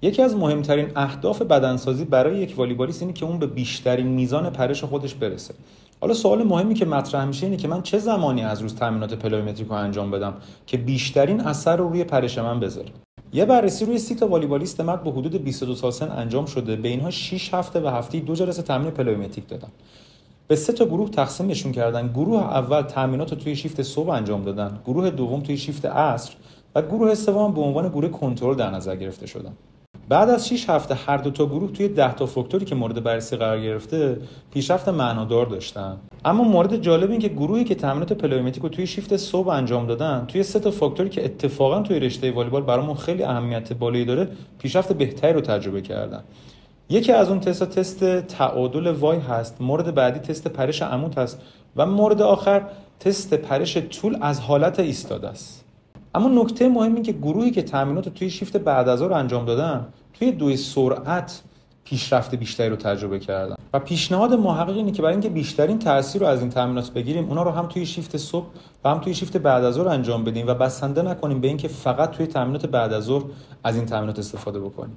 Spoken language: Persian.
یکی از مهمترین اهداف بدنسازی برای یک والیبالیست اینه که اون به بیشترین میزان پرش خودش برسه. حالا سوال مهمی که مطرح میشه اینه که من چه زمانی از روز تمرینات پلومتریک رو انجام بدم که بیشترین اثر رو روی پرش من بذاره. یه بررسی روی 30 تا والیبالیست مرد با حدود 22 سال سن انجام شده. به اینها 6 هفته و هفته‌ای 2 جلسه تمرین پلومتریک دادن. به 3 تا گروه تقسیمشون کردن. گروه اول تمرینات رو توی شیفت صبح انجام دادن، گروه دوم توی شیفت عصر و گروه سوم به عنوان گروه کنترل در نظر گرفته شدن. بعد از 6 هفته هر دو تا گروه توی 10 تا فاکتوری که مورد بررسی قرار گرفته پیشرفت معنادار داشتن. اما مورد جالب این که گروهی که تمرینات پلومتریک رو توی شیفت صبح انجام دادن توی 3 تا فاکتوری که اتفاقا توی رشته والیبال برامون خیلی اهمیت بالایی داره پیشرفت بهتری رو تجربه کردن. یکی از اون تست تعادل وای هست، مورد بعدی تست پرش عمود هست و مورد آخر تست پرش طول از حالت ایستاده است. اما نکته مهم این که گروهی که تمرینات توی شیفت بعد از ظهر انجام دادن توی دوی سرعت پیشرفت بیشتری رو تجربه کردن و پیشنهاد محقق اینه که برای اینکه بیشترین تاثیر رو از این تمرینات بگیریم اونا رو هم توی شیفت صبح و هم توی شیفت بعد از ظهر انجام بدیم و بسنده نکنیم به اینکه فقط توی تمرینات بعد از ظهر از این تمرینات استفاده بکنیم.